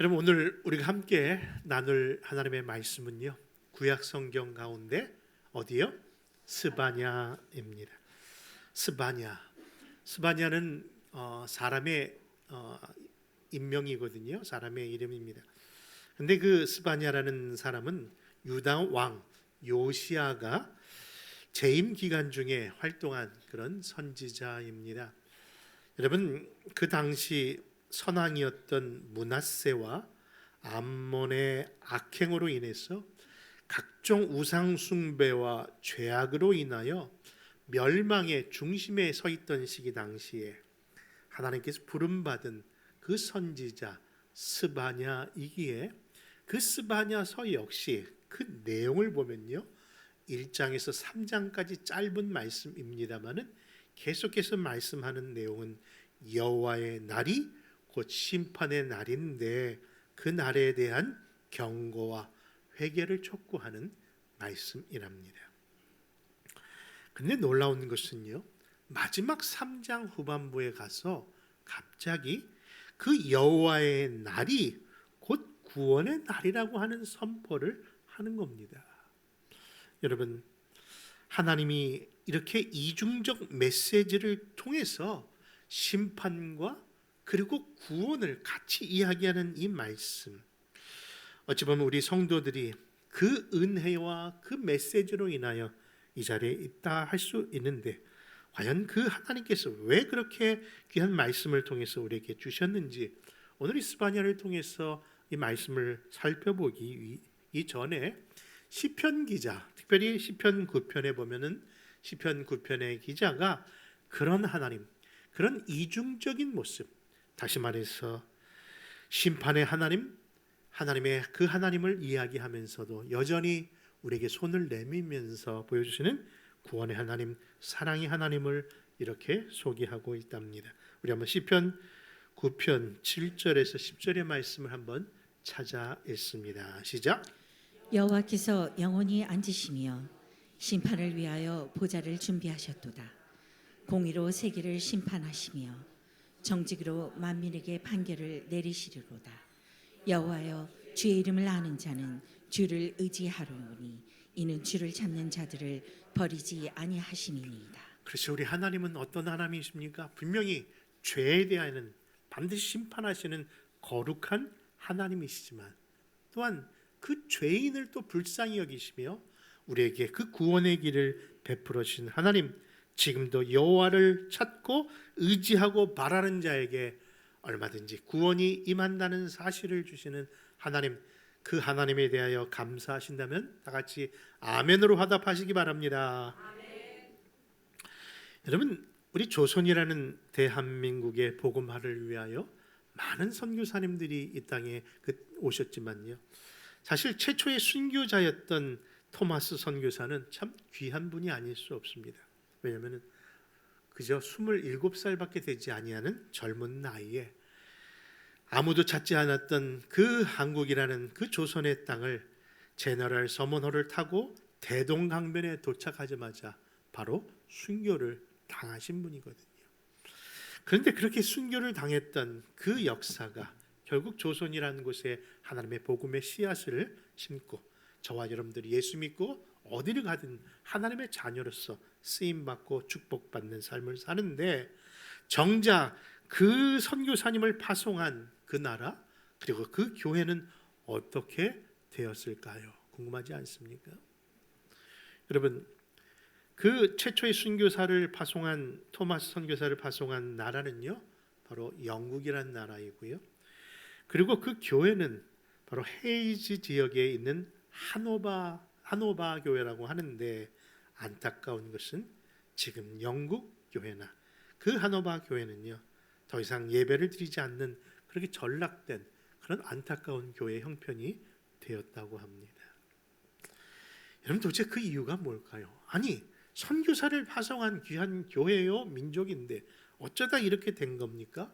여러분, 오늘 우리가 함께 나눌 하나님의 말씀은요, 구약 성경 가운데 어디요? 스바냐입니다. 스바냐는 사람의 인명이거든요. 사람의 이름입니다. 근데 그 스바냐라는 사람은 유다 왕 요시아가 재임 기간 중에 활동한 그런 선지자입니다. 여러분, 그 당시 선왕이었던 므낫세와 암몬의 악행으로 인해서 각종 우상 숭배와 죄악으로 인하여 멸망의 중심에 서 있던 시기 당시에 하나님께서 부름받은 그 선지자 스바냐이기에, 그 스바냐서 역시 그 내용을 보면요, 1장에서 3장까지 짧은 말씀입니다마는 계속해서 말씀하는 내용은 여호와의 날이 곧 심판의 날인데, 그 날에 대한 경고와 회개를 촉구하는 말씀이랍니다. 근데 놀라운 것은요, 마지막 3장 후반부에 가서 갑자기 그 여호와의 날이 곧 구원의 날이라고 하는 선포를 하는 겁니다. 여러분, 하나님이 이렇게 이중적 메시지를 통해서 심판과 그리고 구원을 같이 이야기하는 이 말씀, 어찌 보면 우리 성도들이 그 은혜와 그 메시지로 인하여 이 자리에 있다 할 수 있는데, 과연 그 하나님께서 왜 그렇게 귀한 말씀을 통해서 우리에게 주셨는지, 오늘 이 스바냐를 통해서 이 말씀을 살펴보기 이전에 시편 기자, 특별히 시편 9편에 보면은 시편 9편의 기자가 그런 하나님, 그런 이중적인 모습, 다시 말해서 심판의 하나님, 하나님의 그 하나님을 이야기하면서도 여전히 우리에게 손을 내밀면서 보여주시는 구원의 하나님, 사랑의 하나님을 이렇게 소개하고 있답니다. 우리 한번 시편 9편 7절에서 10절의 말씀을 한번 찾아 읽습니다. 시작. 여호와께서 영원히 앉으시며 심판을 위하여 보좌를 준비하셨도다. 공의로 세계를 심판하시며 정직으로 만민에게 판결을 내리시리로다. 여호와여, 주의 이름을 아는 자는 주를 의지하려니 이는 주를 찾는 자들을 버리지 아니하심이니이다. 그렇죠. 우리 하나님은 어떤 하나님이십니까? 분명히 죄에 대하여는 반드시 심판하시는 거룩한 하나님이시지만, 또한 그 죄인을 또 불쌍히 여기시며 우리에게 그 구원의 길을 베풀어 주신 하나님, 지금도 여호와를 찾고 의지하고 바라는 자에게 얼마든지 구원이 임한다는 사실을 주시는 하나님, 그 하나님에 대하여 감사하신다면 다 같이 아멘으로 화답하시기 바랍니다. 아멘. 여러분, 우리 조선이라는 대한민국의 복음화를 위하여 많은 선교사님들이 이 땅에 오셨지만요, 사실 최초의 순교자였던 토마스 선교사는 참 귀한 분이 아닐 수 없습니다. 왜냐하면 그저 27살밖에 되지 아니하는 젊은 나이에 아무도 찾지 않았던 그 한국이라는 그 조선의 땅을 제너럴 서먼호를 타고 대동강변에 도착하자마자 바로 순교를 당하신 분이거든요. 그런데 그렇게 순교를 당했던 그 역사가 결국 조선이라는 곳에 하나님의 복음의 씨앗을 심고 저와 여러분들이 예수 믿고 어디를 가든 하나님의 자녀로서 쓰임받고 축복받는 삶을 사는데, 정작 그 선교사님을 파송한 그 나라, 그리고 그 교회는 어떻게 되었을까요? 궁금하지 않습니까? 여러분, 그 최초의 순교사를 파송한, 토마스 선교사를 파송한 나라는요, 바로 영국이라는 나라이고요, 그리고 그 교회는 바로 헤이즈 지역에 있는 하노바 교회라고 하는데, 안타까운 것은 지금 영국 교회나 그 하노바 교회는요, 더 이상 예배를 드리지 않는 그렇게 전락된 그런 안타까운 교회의 형편이 되었다고 합니다. 여러분, 도대체 그 이유가 뭘까요? 아니, 선교사를 파송한 귀한 교회요, 민족인데 어쩌다 이렇게 된 겁니까?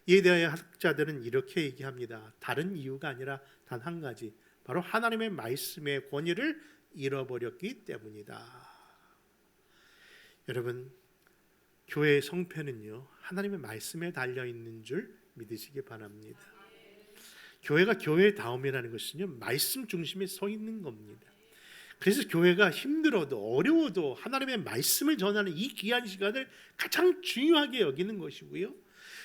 이에 대하여 학자들은 이렇게 얘기합니다. 다른 이유가 아니라 단 한 가지, 바로 하나님의 말씀의 권위를 잃어버렸기 때문이다. 여러분, 교회의 성패는요, 하나님의 말씀에 달려있는 줄 믿으시기 바랍니다. 교회가 교회다움이라는 것은요, 말씀 중심에 서 있는 겁니다. 그래서 교회가 힘들어도 어려워도 하나님의 말씀을 전하는 이 귀한 시간을 가장 중요하게 여기는 것이고요,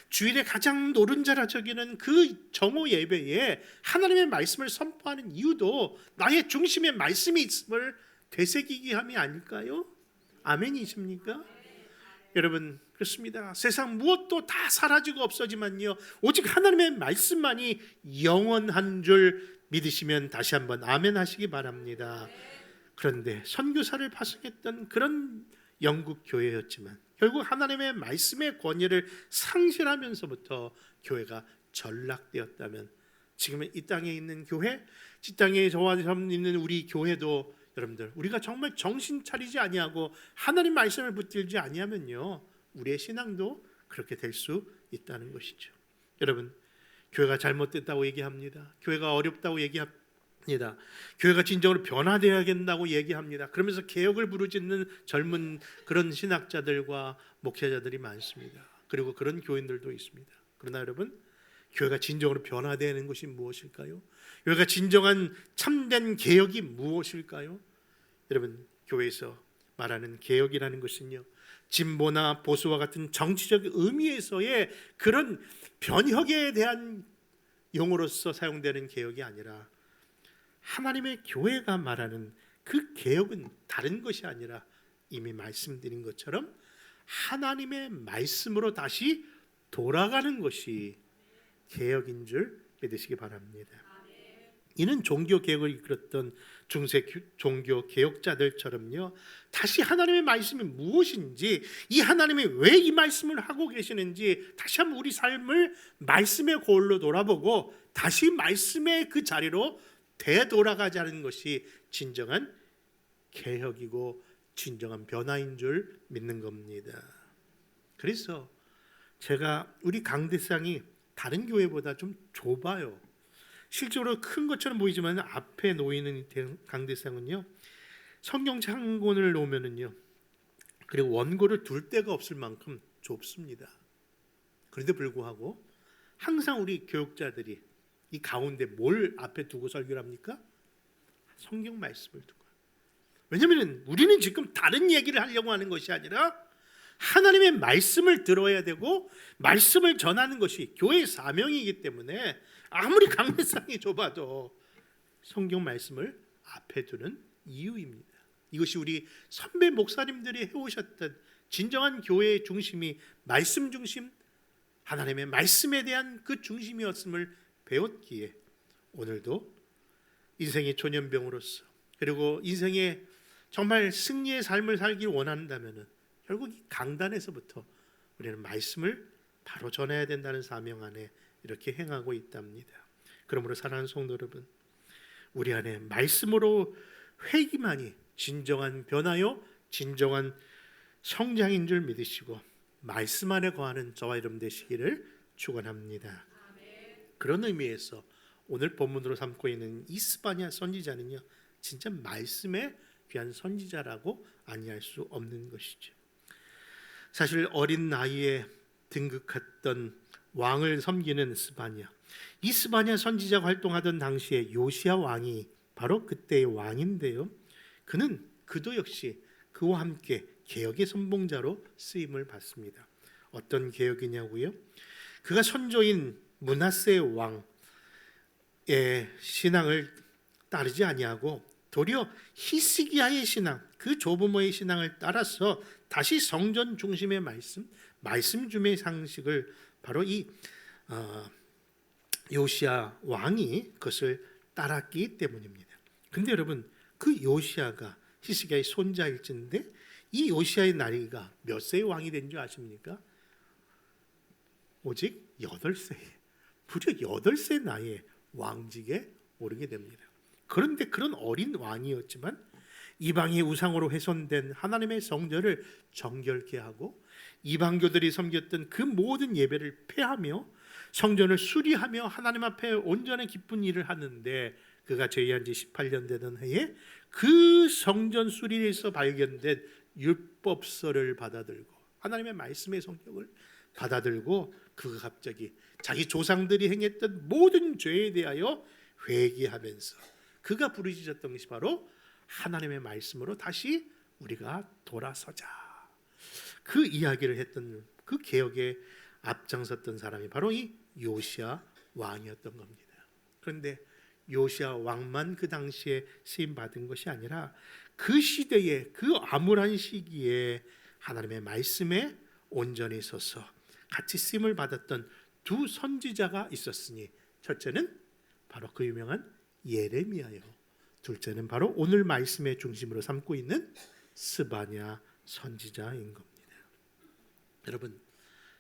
주일에 가장 노른자라 저기는 그 정오 예배에 하나님의 말씀을 선포하는 이유도 나의 중심에 말씀이 있음을 되새기기 함이 아닐까요? 아멘이십니까? 여러분, 그렇습니다. 세상 무엇도 다 사라지고 없어지만요, 오직 하나님의 말씀만이 영원한 줄 믿으시면 다시 한번 아멘 하시기 바랍니다. 그런데 선교사를 파송했던 그런 영국 교회였지만 결국 하나님의 말씀의 권위를 상실하면서부터 교회가 전락되었다면, 지금은 이 땅에 있는 교회, 이 땅에 저와 있는 우리 교회도 여러분들, 우리가 정말 정신 차리지 아니하고 하나님 말씀을 붙들지 아니하면요, 우리의 신앙도 그렇게 될 수 있다는 것이죠. 여러분, 교회가 잘못됐다고 얘기합니다. 교회가 어렵다고 얘기합니다. 교회가 진정으로 변화되어야 된다고 얘기합니다. 그러면서 개혁을 부르짖는 젊은 그런 신학자들과 목회자들이 많습니다. 그리고 그런 교인들도 있습니다. 그러나 여러분, 교회가 진정으로 변화되는 것이 무엇일까요? 교회가 진정한 참된 개혁이 무엇일까요? 여러분, 교회에서 말하는 개혁이라는 것은요, 진보나 보수와 같은 정치적 의미에서의 그런 변혁에 대한 용어로서 사용되는 개혁이 아니라, 하나님의 교회가 말하는 그 개혁은 다른 것이 아니라 이미 말씀드린 것처럼 하나님의 말씀으로 다시 돌아가는 것이 개혁인 줄 믿으시기 바랍니다. 이는 종교개혁을 이끌었던 중세 종교개혁자들처럼요, 다시 하나님의 말씀이 무엇인지, 이 하나님이 왜 이 말씀을 하고 계시는지 다시 한번 우리 삶을 말씀의 거울로 돌아보고 다시 말씀의 그 자리로 되돌아가자는 것이 진정한 개혁이고 진정한 변화인 줄 믿는 겁니다. 그래서 제가 우리 강대상이 다른 교회보다 좀 좁아요. 실제로 큰 것처럼 보이지만 앞에 놓이는 강대상은요, 성경 창본을 놓으면은요, 그리고 원고를 둘 데가 없을 만큼 좁습니다. 그런데 불구하고 항상 우리 교육자들이 이 가운데 뭘 앞에 두고 설교를 합니까? 성경 말씀을 두고. 왜냐하면 우리는 지금 다른 얘기를 하려고 하는 것이 아니라 하나님의 말씀을 들어야 되고 말씀을 전하는 것이 교회의 사명이기 때문에 아무리 강대상이 좁아도 성경 말씀을 앞에 두는 이유입니다. 이것이 우리 선배 목사님들이 해오셨던 진정한 교회의 중심이 말씀 중심, 하나님의 말씀에 대한 그 중심이었음을 배웠기에 오늘도 인생의 초년병으로서, 그리고 인생의 정말 승리의 삶을 살길 원한다면 결국 이 강단에서부터 우리는 말씀을 바로 전해야 된다는 사명 안에 이렇게 행하고 있답니다. 그러므로 사랑하는 성도 여러분, 우리 안에 말씀으로 회기만이 진정한 변화요, 진정한 성장인 줄 믿으시고 말씀 안에 거하는 저와 여러분 되시기를 축원합니다. 그런 의미에서 오늘 본문으로 삼고 있는 이스바냐 선지자는요, 진짜 말씀의 귀한 선지자라고 아니할 수 없는 것이죠. 사실 어린 나이에 등극했던 왕을 섬기는 스바냐, 이 스바냐 선지자가 활동하던 당시에 요시야 왕이 바로 그때의 왕인데요, 그도 역시 그와 함께 개혁의 선봉자로 쓰임을 받습니다. 어떤 개혁이냐고요? 그가 선조인 므낫세 왕의 신앙을 따르지 아니하고 도리어 히스기야의 신앙, 그 조부모의 신앙을 따라서 다시 성전 중심의 말씀 중의 상식을 바로 이 요시야 왕이 그것을 따랐기 때문입니다. 근데 여러분, 그 요시야가 히스기야의 손자일진데 이 요시야의 나이가 몇 세의 왕이 된 줄 아십니까? 오직 8세, 무려 8세 나이에 왕직에 오르게 됩니다. 그런데 그런 어린 왕이었지만 이방의 우상으로 훼손된 하나님의 성전을 정결케 하고 이방교들이 섬겼던 그 모든 예배를 폐하며 성전을 수리하며 하나님 앞에 온전히 기쁜 일을 하는데, 그가 제위한 지 18년 되던 해에 그 성전 수리에서 발견된 율법서를 받아들고 하나님의 말씀의 성격을 받아들고 그가 갑자기 자기 조상들이 행했던 모든 죄에 대하여 회개하면서 그가 부르짖었던 것이 바로 하나님의 말씀으로 다시 우리가 돌아서자. 그 이야기를 했던 그 개혁에 앞장섰던 사람이 바로 이 요시야 왕이었던 겁니다. 그런데 요시야 왕만 그 당시에 쓰임 받은 것이 아니라 그 시대에 그 암울한 시기에 하나님의 말씀에 온전히 서서 같이 쓰임을 받았던 두 선지자가 있었으니 첫째는 바로 그 유명한 예레미야요. 둘째는 바로 오늘 말씀의 중심으로 삼고 있는 스바냐 선지자인 겁니다. 여러분,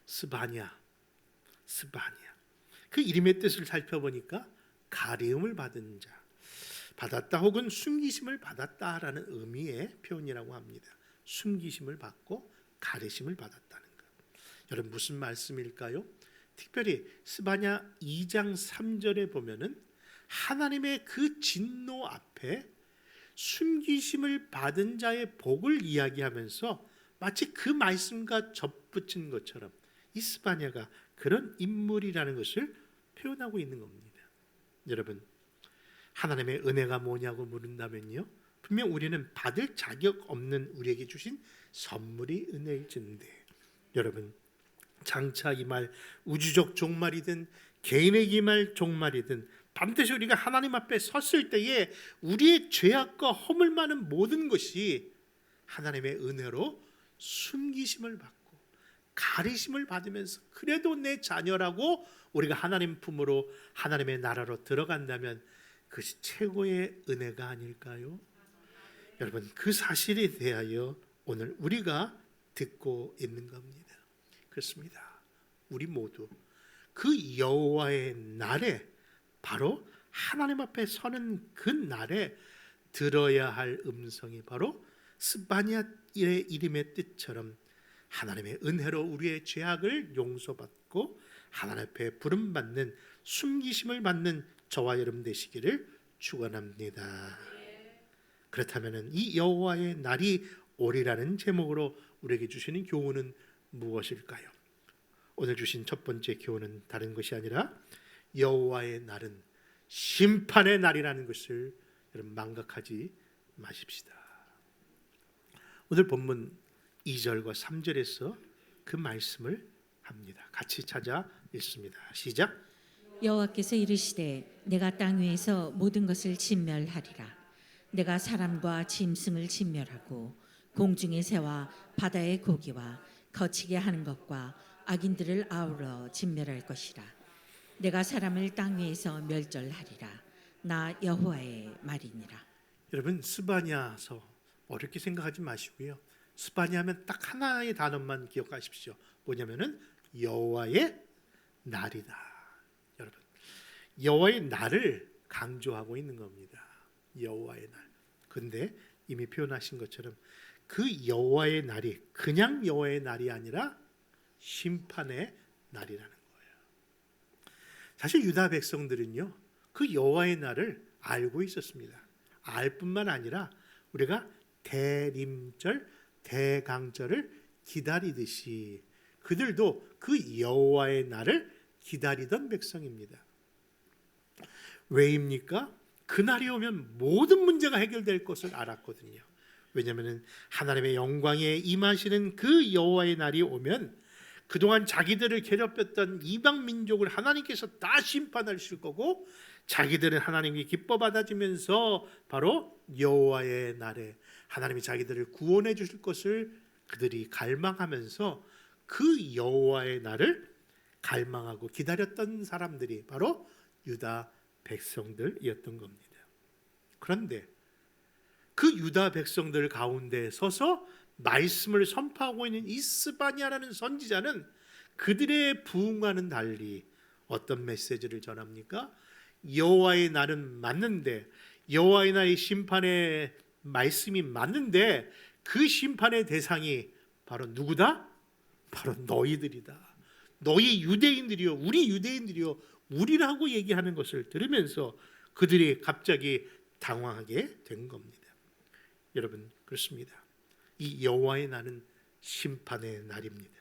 스바냐 그 이름의 뜻을 살펴보니까 가리움을 받은 자, 받았다 혹은 숨기심을 받았다라는 의미의 표현이라고 합니다. 숨기심을 받고 가리심을 받았다는 것. 여러분 무슨 말씀일까요? 특별히 스바냐 2장 3절에 보면은 하나님의 그 진노 앞에 숨기심을 받은 자의 복을 이야기하면서 마치 그 말씀과 접붙인 것처럼 이 스바냐가 그런 인물이라는 것을 표현하고 있는 겁니다. 여러분, 하나님의 은혜가 뭐냐고 물은다면요, 분명 우리는 받을 자격 없는 우리에게 주신 선물이 은혜일진데, 여러분 장차 이 말 우주적 종말이든 개인의 말 종말이든 반드시 우리가 하나님 앞에 섰을 때에 우리의 죄악과 허물 많은 모든 것이 하나님의 은혜로 숨기심을 받고 가리심을 받으면서 그래도 내 자녀라고 우리가 하나님 품으로 하나님의 나라로 들어간다면 그것이 최고의 은혜가 아닐까요? 여러분, 그 사실에 대하여 오늘 우리가 듣고 있는 겁니다. 그렇습니다. 우리 모두 그 여호와의 날에, 바로 하나님 앞에 서는 그 날에 들어야 할 음성이 바로 스바냐의 이름의 뜻처럼 하나님의 은혜로 우리의 죄악을 용서받고 하나님 앞에 부름받는, 숨기심을 받는 저와 여러분 되시기를 축원합니다. 그렇다면 이 여호와의 날이 오리라는 제목으로 우리에게 주시는 교훈은 무엇일까요? 오늘 주신 첫 번째 교훈은 다른 것이 아니라 여호와의 날은 심판의 날이라는 것을 여러분 망각하지 마십시다. 오늘 본문 2절과 3절에서 그 말씀을 합니다. 같이 찾아 읽습니다. 시작. 여호와께서 이르시되 내가 땅 위에서 모든 것을 진멸하리라. 내가 사람과 짐승을 진멸하고 공중의 새와 바다의 고기와 거치게 하는 것과 악인들을 아우러 진멸할 것이라. 내가 사람을 땅 위에서 멸절하리라. 나 여호와의 말이니라. 여러분, 스바냐서 어렵게 생각하지 마시고요. 스바냐 하면 딱 하나의 단어만 기억하십시오. 뭐냐면은 여호와의 날이다. 여러분, 여호와의 날을 강조하고 있는 겁니다. 여호와의 날. 근데 이미 표현하신 것처럼 그 여호와의 날이 그냥 여호와의 날이 아니라 심판의 날이라는 거예요. 사실 유다 백성들은요, 그 여호와의 날을 알고 있었습니다. 알 뿐만 아니라 우리가 대림절, 대강절을 기다리듯이 그들도 그 여호와의 날을 기다리던 백성입니다. 왜입니까? 그날이 오면 모든 문제가 해결될 것을 알았거든요. 왜냐하면 하나님의 영광에 임하시는 그 여호와의 날이 오면 그동안 자기들을 괴롭혔던 이방 민족을 하나님께서 다 심판하실 거고, 자기들은 하나님께 기뻐 받아주면서 바로 여호와의 날에 하나님이 자기들을 구원해 주실 것을 그들이 갈망하면서 그 여호와의 날을 갈망하고 기다렸던 사람들이 바로 유다 백성들이었던 겁니다. 그런데 그 유다 백성들 가운데 서서 말씀을 선포하고 있는 이 스바냐라는 선지자는 그들의 부흥과는 달리 어떤 메시지를 전합니까? 여호와의 날은 맞는데, 여호와의 날의 심판의 말씀이 맞는데 그 심판의 대상이 바로 누구다? 바로 너희들이다. 너희 유대인들이요, 우리 유대인들이요, 우리라고 얘기하는 것을 들으면서 그들이 갑자기 당황하게 된 겁니다. 여러분, 그렇습니다. 이 여호와의 날은 심판의 날입니다.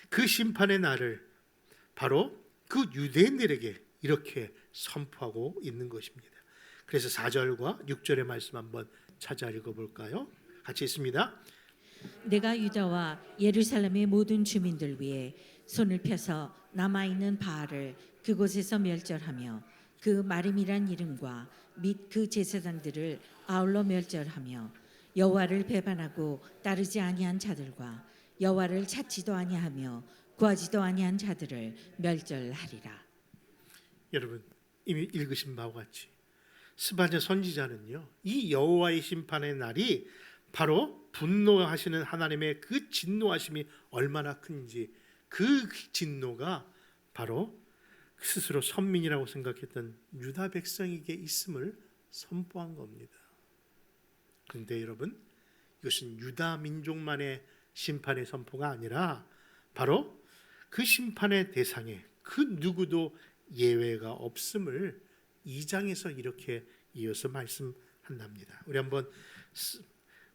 그 심판의 날을 바로 그 유대인들에게 이렇게 선포하고 있는 것입니다. 그래서 4절과 6절의 말씀 한번 찾아 읽어볼까요? 같이 있습니다. 내가 유다와 예루살렘의 모든 주민들 위해 손을 펴서 남아있는 바알을 그곳에서 멸절하며 그 마림이란 이름과 및 그 제사장들을 아울러 멸절하며 여호와를 배반하고 따르지 아니한 자들과 여호와를 찾지도 아니하며 구하지도 아니한 자들을 멸절하리라. 여러분 이미 읽으신 바와 같이 스바냐 선지자는요, 이 여호와의 심판의 날이 바로 분노하시는 하나님의 그 진노하심이 얼마나 큰지, 그 진노가 바로 스스로 선민이라고 생각했던 유다 백성에게 있음을 선포한 겁니다. 그런데 여러분, 이것은 유다 민족만의 심판의 선포가 아니라 바로 그 심판의 대상에 그 누구도 예외가 없음을 2장에서 이렇게 이어서 말씀한답니다. 우리 한번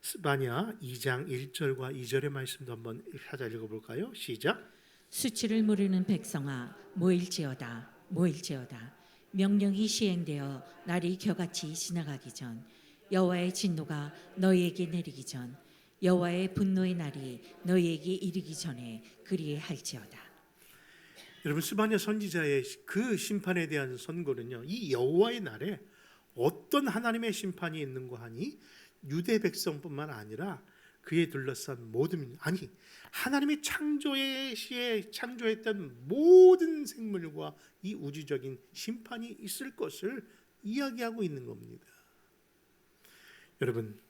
스바냐 2장 1절과 2절의 말씀도 한번 찾아 읽어볼까요? 시작. 수치를 모르는 백성아 모일지어다 모일지어다. 명령이 시행되어 날이 겨같이 지나가기 전, 여호와의 진노가 너희에게 내리기 전, 여호와의 분노의 날이 너희에게 이르기 전에 그리할지어다. 여러분, 스바냐 선지자의 그 심판에 대한 선고는요, 이 여호와의 날에 어떤 하나님의 심판이 있는가 하니 유대 백성뿐만 아니라 그에 둘러싼 모든, 아니 하나님의 창조의 시에 창조했던 모든 생물과 이 우주적인 심판이 있을 것을 이야기하고 있는 겁니다. 여러분,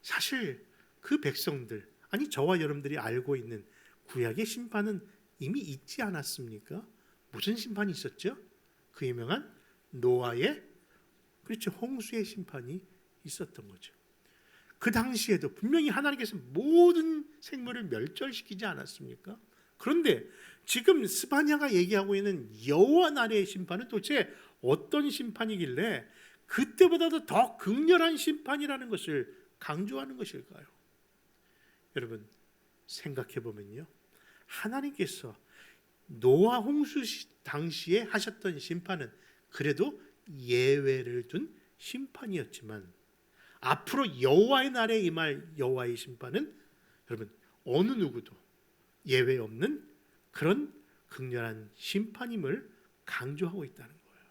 사실 그 백성들, 아니 저와 여러분들이 알고 있는 구약의 심판은 이미 있지 않았습니까? 무슨 심판이 있었죠? 그 유명한 노아의, 그렇죠, 홍수의 심판이 있었던 거죠. 그 당시에도 분명히 하나님께서 모든 생물을 멸절시키지 않았습니까? 그런데 지금 스바냐가 얘기하고 있는 여호와 날의 심판은 도대체 어떤 심판이길래 그때보다도 더 극렬한 심판이라는 것을 강조하는 것일까요? 여러분, 생각해 보면요, 하나님께서 노아 홍수 당시에 하셨던 심판은 그래도 예외를 둔 심판이었지만 앞으로 여호와의 날에 임할 여호와의 심판은 여러분 어느 누구도 예외 없는 그런 극렬한 심판임을 강조하고 있다는 거예요.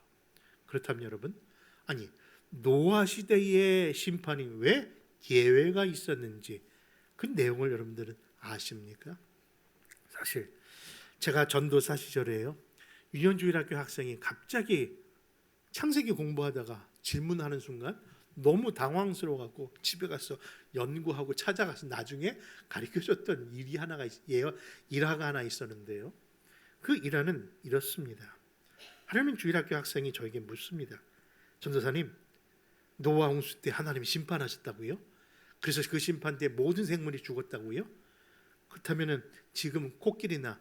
그렇다면 여러분, 아니 노아 시대의 심판이 왜 예외가 있었는지 그 내용을 여러분들은 아십니까? 사실 제가 전도사 시절에요, 유년주일학교 학생이 갑자기 창세기 공부하다가 질문하는 순간 너무 당황스러워갖고 집에 가서 연구하고 찾아가서 나중에 가르쳐줬던 일화가 하나 있었는데요. 그 일화는 이렇습니다. 하나님 주일학교 학생이 저에게 묻습니다. 전도사님, 노아 홍수 때 하나님이 심판하셨다고요? 그래서 그 심판 때 모든 생물이 죽었다고요? 그렇다면 지금 코끼리나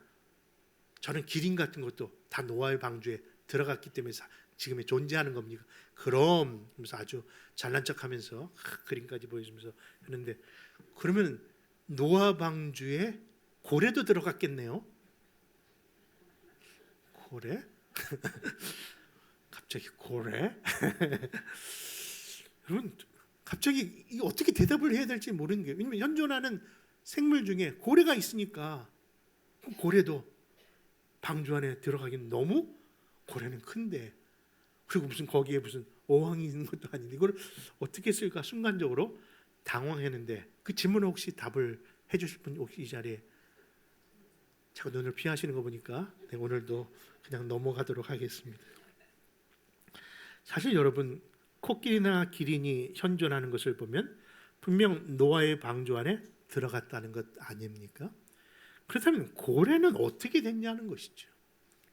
저는 기린 같은 것도 다 노아의 방주에 들어갔기 때문에 지금에 존재하는 겁니까? 그럼 하면서 아주 잘난 척하면서 그림까지 보여주면서 하는데, 그러면 노아 방주에 고래도 들어갔겠네요? 고래? 갑자기 고래? 여러분, 갑자기 어떻게 대답을 해야 될지 모르는 게, 왜냐면 현존하는 생물 중에 고래가 있으니까 고래도 방주 안에 들어가기는 너무, 고래는 큰데, 그리고 무슨 거기에 무슨 어항이 있는 것도 아닌데 이걸 어떻게 쓸까 순간적으로 당황했는데, 그 질문을 혹시 답을 해주실 분 혹시 이 자리에, 자꾸 눈을 피하시는 거 보니까 오늘도 그냥 넘어가도록 하겠습니다. 사실 여러분, 코끼리나 기린이 현존하는 것을 보면 분명 노아의 방주 안에 들어갔다는 것 아닙니까? 그렇다면 고래는 어떻게 됐냐는 것이죠.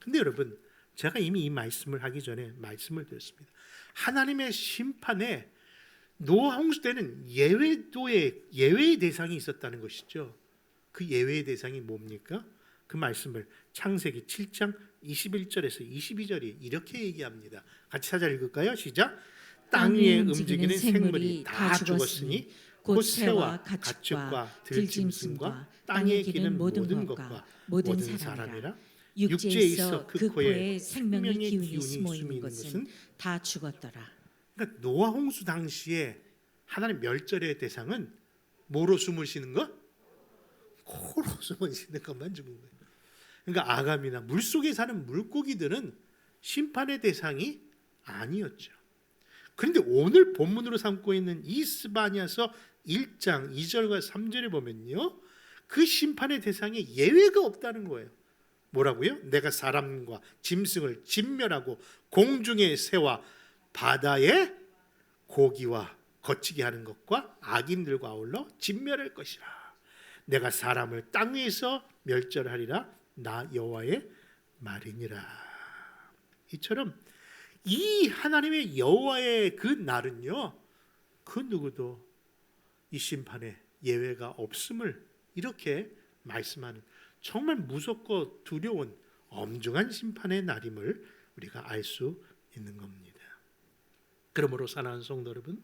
근데 여러분, 제가 이미 이 말씀을 하기 전에 말씀을 드렸습니다. 하나님의 심판에 노아 홍수 때는 예외의 대상이 있었다는 것이죠. 그 예외의 대상이 뭡니까? 그 말씀을 창세기 7장 21절에서 22절이 이렇게 얘기합니다. 같이 찾아 읽을까요? 시작. 땅 위에 움직이는 생물이 다 죽었으니 곧 새와 가축과 들짐승과 땅에 기는 모든 것과 모든 사람이라. 육지에 있어 그 그 코에 코에 생명의 기운이 기운이 숨어 있는 있는 것은 다 죽었더라. 그러니까 노아 홍수 당시에 하나님 멸절의 대상은 뭐로 숨을 쉬는 거? 코로 숨을 쉬는 것만 죽은 거예요. 그러니까 아감이나 물속에 사는 물고기들은 심판의 대상이 아니었죠. 그런데 오늘 본문으로 삼고 있는 이 스바냐서 1장 2절과 3절에 보면요, 그 심판의 대상에 예외가 없다는 거예요. 뭐라고요? 내가 사람과 짐승을 진멸하고 공중의 새와 바다의 고기와 거치게 하는 것과 악인들과 아울러 진멸할 것이라. 내가 사람을 땅 위에서 멸절하리라. 나 여호와의 말이니라. 이처럼 이 하나님의 여호와의 그 날은요, 그 누구도 이 심판에 예외가 없음을 이렇게 말씀하는, 정말 무섭고 두려운 엄중한 심판의 날임을 우리가 알 수 있는 겁니다. 그러므로 사랑하는 성도 여러분,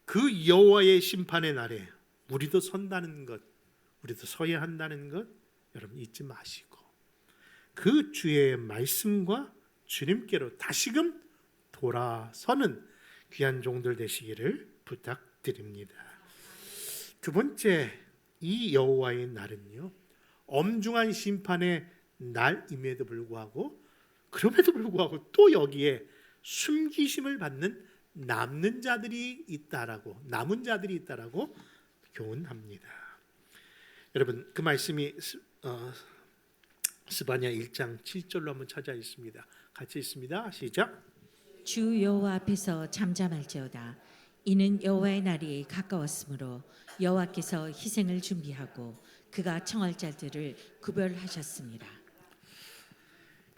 그 여호와의 심판의 날에 우리도 선다는 것, 우리도 서야 한다는 것 여러분 잊지 마시고, 그 주의 말씀과 주님께로 다시금 돌아서는 귀한 종들 되시기를 부탁드립니다. 두 번째, 이 여호와의 날은요, 엄중한 심판의 날임에도 불구하고, 그럼에도 불구하고 또 여기에 숨기심을 받는 남는 자들이 있다라고, 남은 자들이 있다라고 교훈합니다. 여러분, 그 말씀이 스바냐 1장 7절로 한번 찾아 있습니다. 같이 있습니다. 시작. 주 여호와 앞에서 잠잠할지어다. 이는 여호와의 날이 가까웠으므로 여호와께서 희생을 준비하고 그가 청할 자들을 구별하셨습니다.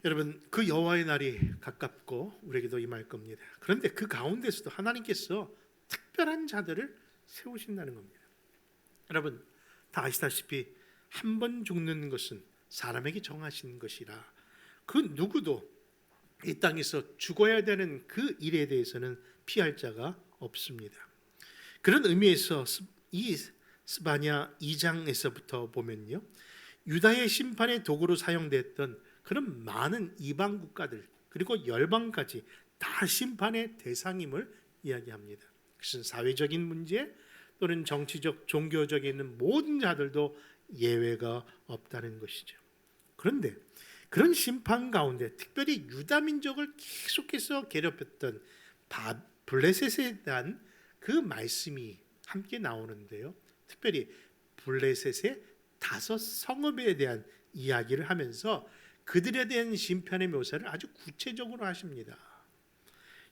여러분, 그 여호와의 날이 가깝고 우리에게도 임할 겁니다. 그런데 그 가운데서도 하나님께서 특별한 자들을 세우신다는 겁니다. 여러분, 다 아시다시피 한 번 죽는 것은 사람에게 정하신 것이라, 그 누구도 이 땅에서 죽어야 되는 그 일에 대해서는 피할 자가 없습니다. 그런 의미에서 이 스바냐 2장에서부터 보면요, 유다의 심판의 도구로 사용됐던 그런 많은 이방 국가들 그리고 열방까지 다 심판의 대상임을 이야기합니다. 그것은 사회적인 문제 또는 정치적, 종교적인 모든 자들도 예외가 없다는 것이죠. 그런데 그런 심판 가운데 특별히 유다 민족을 계속해서 괴롭혔던 블레셋에 대한 그 말씀이 함께 나오는데요, 특별히 블레셋의 5 성읍에 대한 이야기를 하면서 그들에 대한 심판의 묘사를 아주 구체적으로 하십니다.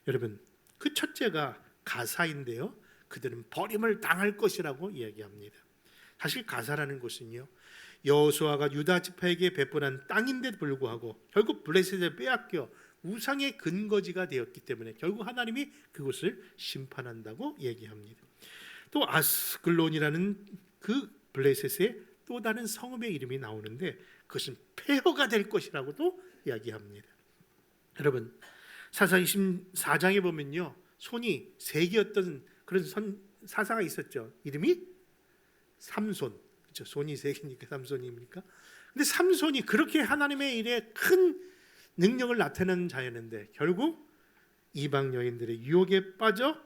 여러분, 그 첫째가 가사인데요, 그들은 버림을 당할 것이라고 이야기합니다. 사실 가사라는 것은요, 여호수아가 유다 지파에게 베풀한 땅인데도 불구하고 결국 블레셋에 빼앗겨 우상의 근거지가 되었기 때문에 결국 하나님이 그곳을 심판한다고 얘기합니다. 또 아스글론이라는 그 블레셋의 또 다른 성읍의 이름이 나오는데 그것은 폐허가 될 것이라고도 이야기합니다. 여러분, 사사 24장에 보면요, 손이 3개였던 그런 사사가 있었죠. 이름이 삼손. 그렇죠? 손이 3개니까 삼손입니까? 근데 삼손이 그렇게 하나님의 일에 큰 능력을 나타내는 자였는데 결국 이방 여인들의 유혹에 빠져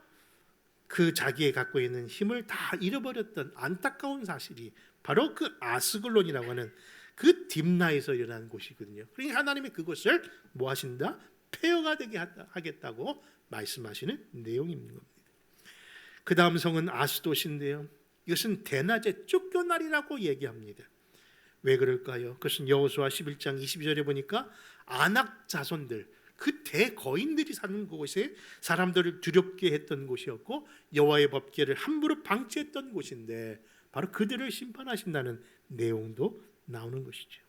그 자기의 갖고 있는 힘을 다 잃어버렸던 안타까운 사실이 바로 그 아스글론이라고 하는 그 딥나에서 일어난 곳이거든요. 그러니까 하나님이 그곳을 뭐 하신다? 폐허가 되게 하겠다고 말씀하시는 내용이 있는 겁니다. 그 다음 성은 아스돗인데요, 이것은 대낮에 쫓겨날이라고 얘기합니다. 왜 그럴까요? 그것은 여호수아 11장 22절에 보니까 아낙 자손들, 그 대거인들이 사는 곳에 사람들을 두렵게 했던 곳이었고 여호와의 법궤를 함부로 방치했던 곳인데 바로 그들을 심판하신다는 내용도 나오는 것이죠.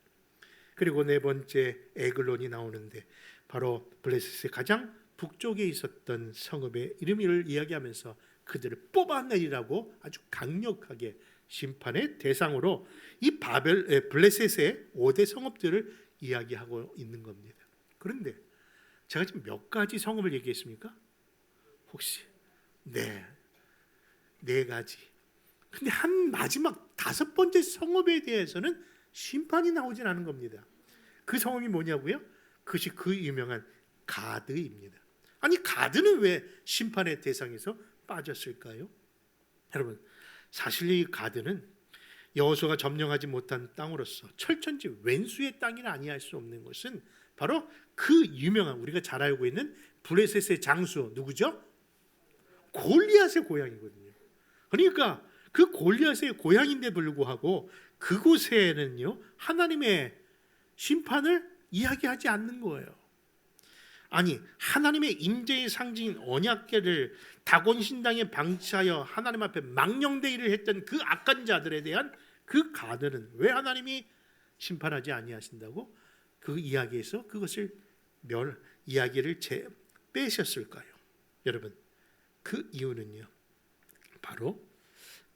그리고 4번째 에글론이 나오는데 바로 블레셋의 가장 북쪽에 있었던 성읍의 이름을 이야기하면서 그들을 뽑아내리라고 아주 강력하게 심판의 대상으로 이 블레셋의 5대 성읍들을 이야기하고 있는 겁니다. 그런데 제가 지금 몇 가지 성읍을 얘기했습니까? 혹시 네 가지. 근데 한 마지막 5번째 성읍에 대해서는 심판이 나오진 않은 겁니다. 그 성읍이 뭐냐고요? 그것이 그 유명한 가드입니다. 아니 가드는 왜 심판의 대상에서 빠졌을까요? 여러분 사실 이 가드는 여호수아가 점령하지 못한 땅으로서 철천지 왼수의 땅이라 아니할 수 없는 것은 바로 그 유명한 우리가 잘 알고 있는 블레셋의 장수 누구죠? 골리앗의 고향이거든요. 그러니까 그 골리앗의 고향인데 불구하고 그곳에는요 하나님의 심판을 이야기하지 않는 거예요. 아니 하나님의 임재의 상징인 언약궤를 다곤 신당에 방치하여 하나님 앞에 망령대의를 했던 그 악한 자들에 대한 그 가드는 왜 하나님이 심판하지 아니하신다고 그 이야기에서 그것을 이야기를 빼셨을까요? 여러분 그 이유는요 바로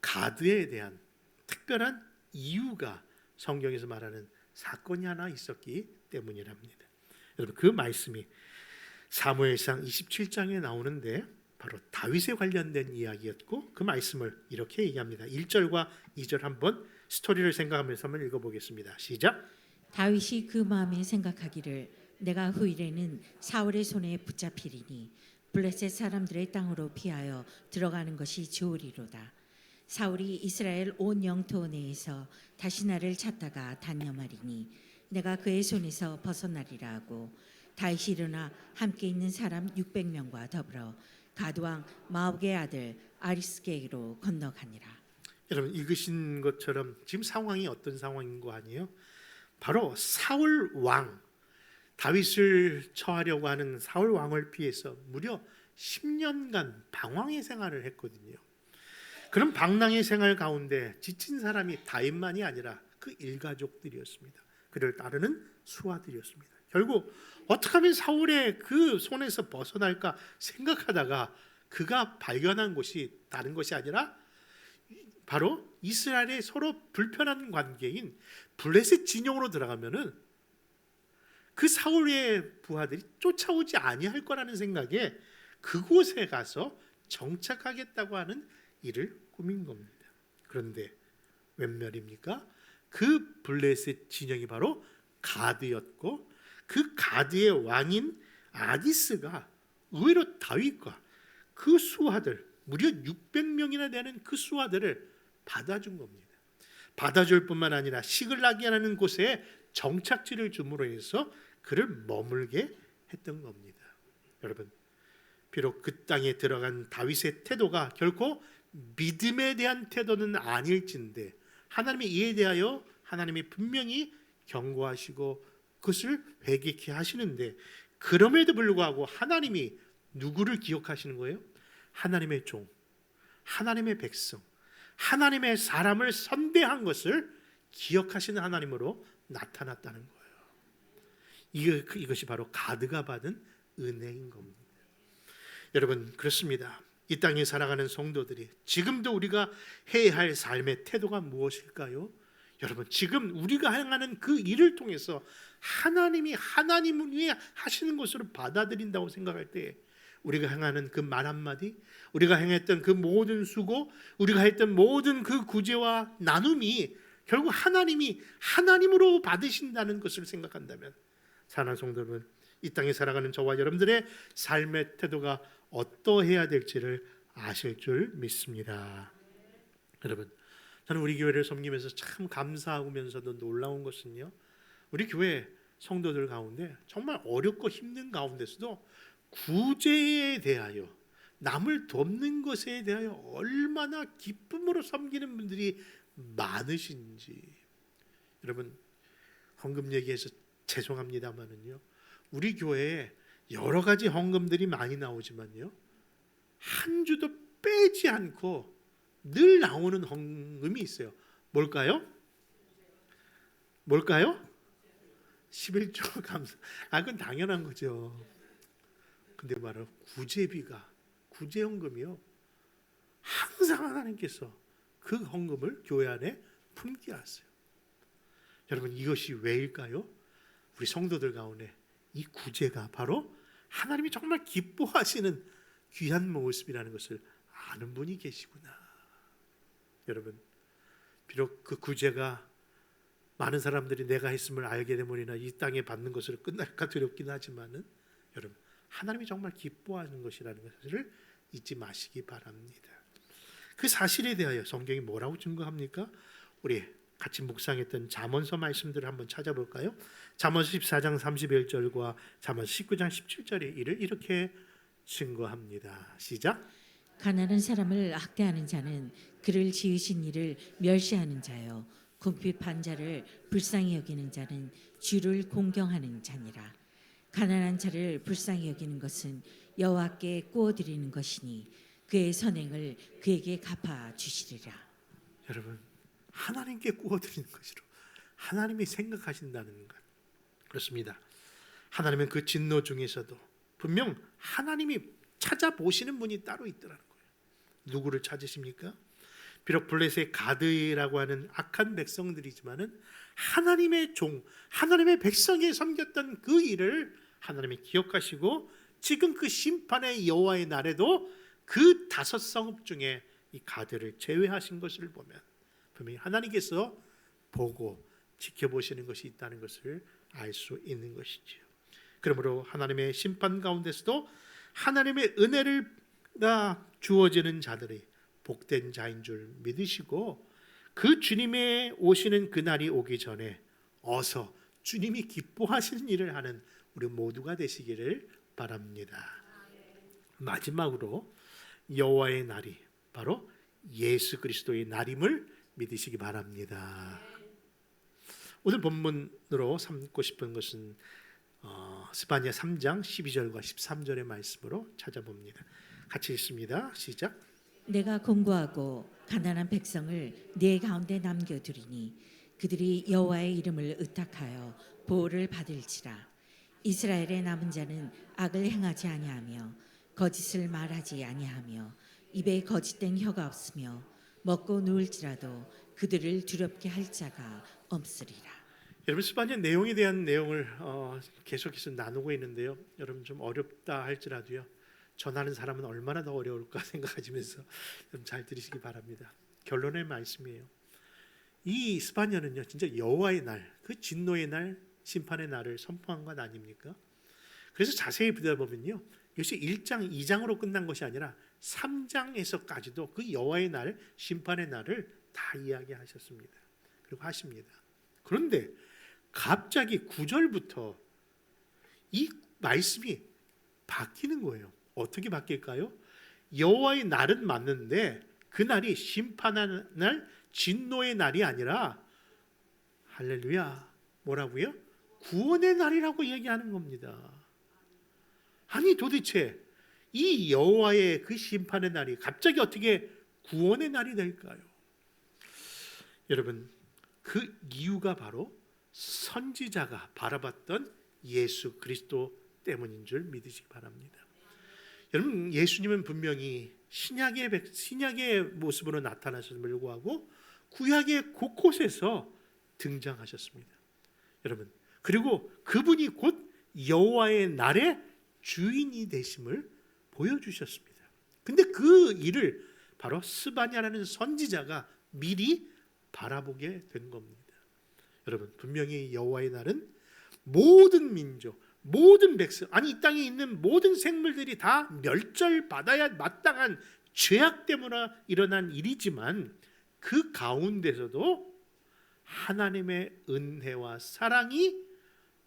가드에 대한 특별한 이유가 성경에서 말하는 사건이 하나 있었기 때문이랍니다. 여러분 그 말씀이 사무엘상 27장에 나오는데 바로 다윗에 관련된 이야기였고 그 말씀을 이렇게 얘기합니다. 1절과 2절 한번 스토리를 생각하면서 한번 읽어보겠습니다. 시작. 다윗이 그 마음에 생각하기를 내가 후일에는 사울의 손에 붙잡히리니 블레셋 사람들의 땅으로 피하여 들어가는 것이 좋으리로다. 사울이 이스라엘 온 영토 내에서 다시 나를 찾다가 단념하리니 내가 그의 손에서 벗어나리라 하고 다윗이 일어나 함께 있는 사람 600명과 더불어 가드왕 마옥의 아들 아리스게로 건너가니라. 여러분 읽으신 것처럼 지금 상황이 어떤 상황인 거 아니에요? 바로 사울 왕 다윗을 처하려고 하는 사울 왕을 피해서 무려 10년간 방황의 생활을 했거든요. 그런 방랑의 생활 가운데 지친 사람이 다윗만이 아니라 그 일가족들이었습니다. 그를 따르는 수하들이었습니다. 결국 어떻게 하면 사울의 그 손에서 벗어날까 생각하다가 그가 발견한 곳이 다른 것이 아니라 바로 이스라엘의 서로 불편한 관계인 블레셋 진영으로 들어가면은 그 사울의 부하들이 쫓아오지 아니할 거라는 생각에 그곳에 가서 정착하겠다고 하는 일을 꾸민 겁니다. 그런데 웬 말입니까? 그 블레셋 진영이 바로 가드였고 그 가드의 왕인 아디스가 의외로 다윗과 그 수하들 무려 600명이나 되는 그 수하들을 받아준 겁니다. 받아줄 뿐만 아니라 시글락이라는 곳에 정착지를 줌으로 해서 그를 머물게 했던 겁니다. 여러분 비록 그 땅에 들어간 다윗의 태도가 결코 믿음에 대한 태도는 아닐진데 하나님의 이에 대하여 하나님이 분명히 경고하시고 그것을 회개케 하시는데 그럼에도 불구하고 하나님이 누구를 기억하시는 거예요? 하나님의 종, 하나님의 백성, 하나님의 사람을 선대한 것을 기억하시는 하나님으로 나타났다는 거예요. 이것이 바로 가드가 받은 은혜인 겁니다. 여러분 그렇습니다. 이 땅에 살아가는 성도들이 지금도 우리가 해야 할 삶의 태도가 무엇일까요? 여러분 지금 우리가 행하는 그 일을 통해서 하나님이 하나님을 위해 하시는 것으로 받아들인다고 생각할 때 우리가 행하는 그 말 한마디, 우리가 행했던 그 모든 수고, 우리가 했던 모든 그 구제와 나눔이 결국 하나님이 하나님으로 받으신다는 것을 생각한다면 사랑하는 성도는 이 땅에 살아가는 저와 여러분들의 삶의 태도가 어떠해야 될지를 아실 줄 믿습니다. 여러분 저는 우리 교회를 섬기면서 참 감사하면서도 놀라운 것은요 우리 교회 성도들 가운데 정말 어렵고 힘든 가운데서도 구제에 대하여 남을 돕는 것에 대하여 얼마나 기쁨으로 섬기는 분들이 많으신지. 여러분 헌금 얘기해서 죄송합니다만은요 우리 교회에 여러 가지 헌금들이 많이 나오지만요 한 주도 빼지 않고 늘 나오는 헌금이 있어요. 뭘까요? 11조 감사. 그건 당연한 거죠. 근데 바로 구제비가 구제헌금이요 항상 하나님께서 그 헌금을 교회 안에 품게 하세요. 여러분 이것이 왜일까요? 우리 성도들 가운데 이 구제가 바로 하나님이 정말 기뻐하시는 귀한 모습이라는 것을 아는 분이 계시구나. 여러분 비록 그 구제가 많은 사람들이 내가 했음을 알게 되면이나 이 땅에 받는 것으로 끝날까 두렵긴 하지만은 여러분 하나님이 정말 기뻐하는 것이라는 것을 잊지 마시기 바랍니다. 그 사실에 대하여 성경이 뭐라고 증거합니까? 우리 같이 묵상했던 잠언서 말씀들을 한번 찾아볼까요? 잠언서 14장 31절과 잠언서 19장 17절에 이를 이렇게 증거합니다. 시작. 가난한 사람을 학대하는 자는 그를 지으신 이를 멸시하는 자요 궁핍한 자를 불쌍히 여기는 자는 주를 공경하는 자니라. 가난한 자를 불쌍히 여기는 것은 여호와께 꾸어드리는 것이니 그의 선행을 그에게 갚아 주시리라. 여러분 하나님께 구워드리는 것으로 하나님이 생각하신다는 것 그렇습니다. 하나님은 그 진노 중에서도 분명 하나님이 찾아보시는 분이 따로 있더라는 거예요. 누구를 찾으십니까? 비록 블레셋의 가드라고 하는 악한 백성들이지만은 하나님의 종, 하나님의 백성에 섬겼던 그 일을 하나님이 기억하시고 지금 그 심판의 여호와의 날에도 그 5 성읍 중에 이 가드를 제외하신 것을 보면 분명히 하나님께서 보고 지켜보시는 것이 있다는 것을 알 수 있는 것이지요. 그러므로 하나님의 심판 가운데서도 하나님의 은혜가 주어지는 자들이 복된 자인 줄 믿으시고 그 주님의 오시는 그날이 오기 전에 어서 주님이 기뻐하시는 일을 하는 우리 모두가 되시기를 바랍니다. 마지막으로 여호와의 날이 바로 예수 그리스도의 날임을 믿으시기 바랍니다. 오늘 본문으로 삼고 싶은 것은 스바냐 3장 12절과 13절의 말씀으로 찾아봅니다. 같이 읽습니다. 시작. 내가 공고하고 가난한 백성을 네 가운데 남겨두리니 그들이 여호와의 이름을 의탁하여 보호를 받을지라. 이스라엘의 남은 자는 악을 행하지 아니하며 거짓을 말하지 아니하며 입에 거짓된 혀가 없으며 먹고 누울지라도 그들을 두렵게 할 자가 없으리라. 여러분 스바냐 내용에 대한 내용을 계속해서 나누고 있는데요. 여러분 좀 어렵다 할지라도요. 전하는 사람은 얼마나 더 어려울까 생각하시면서 좀 잘 들으시기 바랍니다. 결론의 말씀이에요. 이 스바냐는요, 진짜 여호와의 날, 그 진노의 날, 심판의 날을 선포한 것 아닙니까? 그래서 자세히 보다 보면요, 이것이 1장, 2장으로 끝난 것이 아니라 3장에서까지도 그 여호와의 날, 심판의 날을 다 이야기하셨습니다. 그리고 하십니다. 그런데 갑자기 9절부터 이 말씀이 바뀌는 거예요. 어떻게 바뀔까요? 여호와의 날은 맞는데 그 날이 심판하는 날, 진노의 날이 아니라 할렐루야, 뭐라고요? 구원의 날이라고 얘기하는 겁니다. 아니 도대체 이 여호와의 그 심판의 날이 갑자기 어떻게 구원의 날이 될까요? 여러분 그 이유가 바로 선지자가 바라봤던 예수 그리스도 때문인 줄 믿으시기 바랍니다. 여러분 예수님은 분명히 신약의 모습으로 나타나셨음에도 불구하고 구약의 곳곳에서 등장하셨습니다. 여러분 그리고 그분이 곧 여호와의 날의 주인이 되심을 보여주셨습니다. 근데 그 일을 바로 스바냐라는 선지자가 미리 바라보게 된 겁니다. 여러분 분명히 여호와의 날은 모든 민족, 모든 백성, 아니 이 땅에 있는 모든 생물들이 다 멸절받아야 마땅한 죄악 때문에 일어난 일이지만 그 가운데서도 하나님의 은혜와 사랑이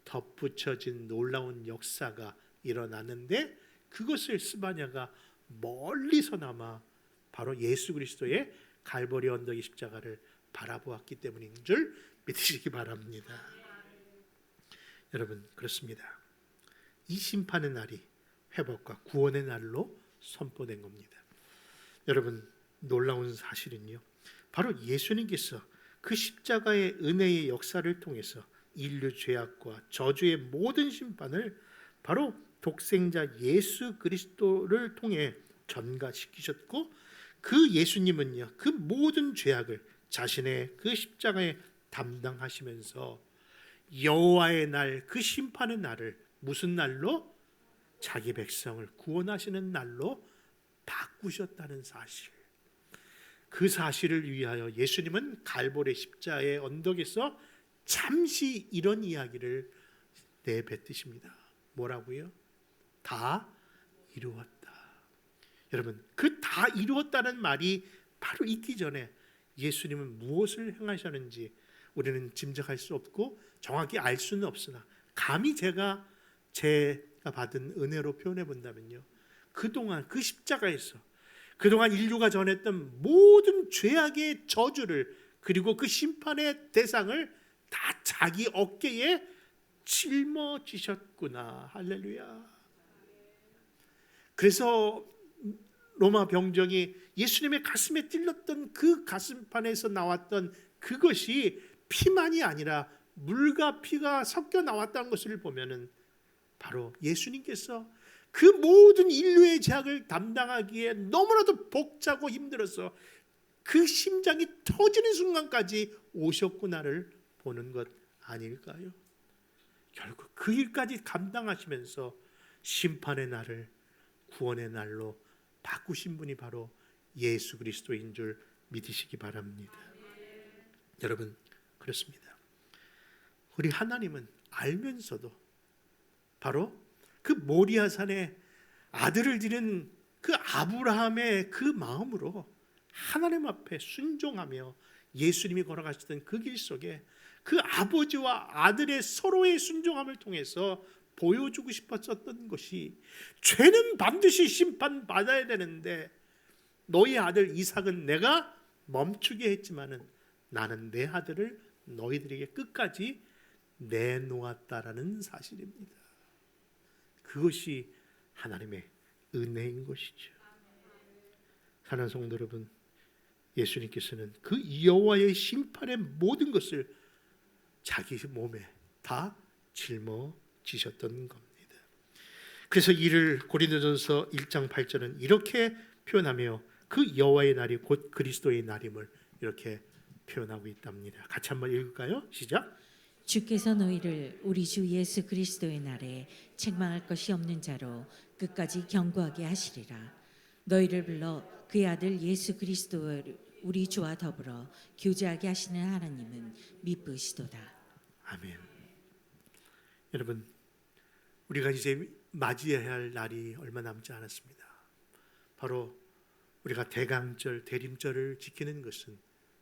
덧붙여진 놀라운 역사가 일어나는데 그것을 스바냐가 멀리서나마 바로 예수 그리스도의 갈보리 언덕의 십자가를 바라보았기 때문인 줄 믿으시기 바랍니다. 여러분 그렇습니다. 이 심판의 날이 회복과 구원의 날로 선포된 겁니다. 여러분 놀라운 사실은요, 바로 예수님께서 그 십자가의 은혜의 역사를 통해서 인류 죄악과 저주의 모든 심판을 바로 독생자 예수 그리스도를 통해 전가시키셨고 그 예수님은요 그 모든 죄악을 자신의 그 십자가에 담당하시면서 여호와의 날, 그 심판의 날을 무슨 날로? 자기 백성을 구원하시는 날로 바꾸셨다는 사실. 그 사실을 위하여 예수님은 갈보리 십자가의 언덕에서 잠시 이런 이야기를 내뱉으십니다. 뭐라고요? 다 이루었다. 여러분, 그 다 이루었다는 말이 바로 있기 전에 예수님은 무엇을 행하셨는지 우리는 짐작할 수 없고 정확히 알 수는 없으나 감히 제가 받은 은혜로 표현해 본다면요, 그동안 그 십자가에서 그동안 인류가 전했던 모든 죄악의 저주를, 그리고 그 심판의 대상을 다 자기 어깨에 짊어지셨구나. 할렐루야. 그래서 로마 병정이 예수님의 가슴에 찔렀던 그 가슴판에서 나왔던 그것이 피만이 아니라 물과 피가 섞여 나왔다는 것을 보면은 바로 예수님께서 그 모든 인류의 죄악을 담당하기에 너무나도 벅차고 힘들어서 그 심장이 터지는 순간까지 오셨구나를 보는 것 아닐까요? 결국 그 일까지 감당하시면서 심판의 날을 구원의 날로 바꾸신 분이 바로 예수 그리스도인 줄 믿으시기 바랍니다. 여러분, 그렇습니다. 우리 하나님은 알면서도 바로 그 모리아산에 아들을 드린 그 아브라함의 그 마음으로 하나님 앞에 순종하며 예수님이 걸어가시던 그 길 속에 그 아버지와 아들의 서로의 순종함을 통해서 보여주고 싶었던 것이, 죄는 반드시 심판받아야 되는데 너희 아들 이삭은 내가 멈추게 했지만은 나는 내 아들을 너희들에게 끝까지 내놓았다라는 사실입니다. 그것이 하나님의 은혜인 것이죠. 사랑하는 성도 여러분, 예수님께서는 그 여호와의 심판의 모든 것을 자기 몸에 다 짊어지셨던 겁니다. 그래서 이를 고린도전서 1장 8절은 이렇게 표현하며 그 여호와의 날이 곧 그리스도의 날임을 이렇게 표현하고 있답니다. 같이 한번 읽을까요? 시작. 주께서 너희를 우리 주 예수 그리스도의 날에 책망할 것이 없는 자로 끝까지 경고하게 하시리라. 너희를 불러 그의 아들 예수 그리스도를 우리 주와 더불어 교제하게 하시는 하나님은 미쁘시도다. 아멘. 여러분, 우리가 이제 맞이해야 할 날이 얼마 남지 않았습니다. 바로 우리가 대강절, 대림절을 지키는 것은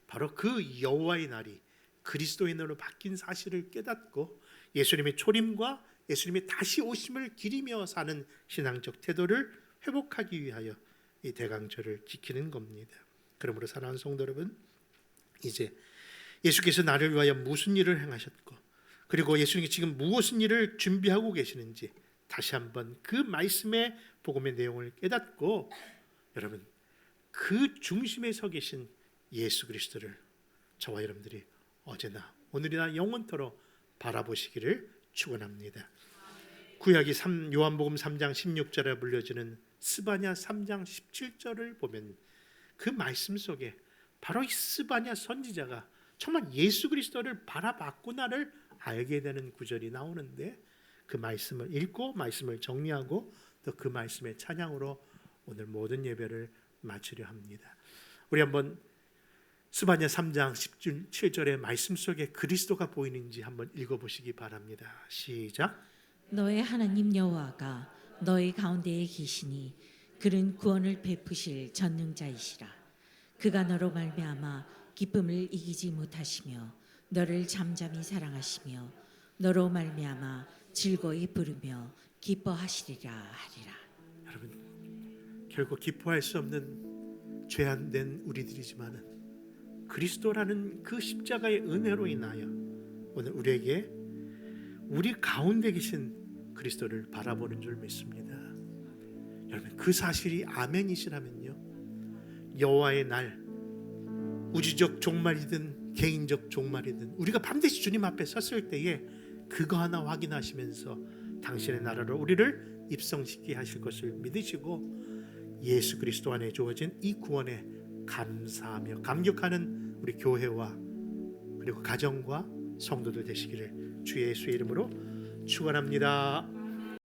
바로 그 여호와의 날이 그리스도의 날로 바뀐 사실을 깨닫고 예수님의 초림과 예수님의 다시 오심을 기리며 사는 신앙적 태도를 회복하기 위하여 이 대강절을 지키는 겁니다. 그러므로 사랑하는 성도 여러분, 이제 예수께서 나를 위하여 무슨 일을 행하셨고 그리고 예수님이 지금 무엇인 일을 준비하고 계시는지 다시 한번 그 말씀의 복음의 내용을 깨닫고 여러분, 그 중심에 서 계신 예수 그리스도를 저와 여러분들이 어제나 오늘이나 영원토록 바라보시기를 축원합니다. 구약이 요한복음 3장 16절에 불려지는 스바냐 3장 17절을 보면 그 말씀 속에 바로 이 스바냐 선지자가 정말 예수 그리스도를 바라봤구나를 알게 되는 구절이 나오는데, 그 말씀을 읽고 말씀을 정리하고 또 그 말씀의 찬양으로 오늘 모든 예배를 마치려 합니다. 우리 한번 스바냐 3장 17절의 말씀 속에 그리스도가 보이는지 한번 읽어보시기 바랍니다. 시작. 너의 하나님 여호와가 너의 가운데에 계시니 그는 구원을 베푸실 전능자이시라. 그가 너로 말미암아 기쁨을 이기지 못하시며 너를 잠잠히 사랑하시며 너로 말미암아 즐거이 부르며 기뻐하시리라 하리라. 여러분, 결국 기뻐할 수 없는 죄안된 우리들이지만은 그리스도라는 그 십자가의 은혜로 인하여 오늘 우리에게 우리 가운데 계신 그리스도를 바라보는 줄 믿습니다. 여러분, 그 사실이 아멘이시라면요, 여호와의 날, 우주적 종말이든 개인적 종말이든 우리가 반드시 주님 앞에 섰을 때에 그거 하나 확인하시면서 당신의 나라로 우리를 입성시키게 하실 것을 믿으시고 예수 그리스도 안에 주어진 이 구원에 감사하며 감격하는 우리 교회와 그리고 가정과 성도들 되시기를 주 예수의 이름으로 축원합니다.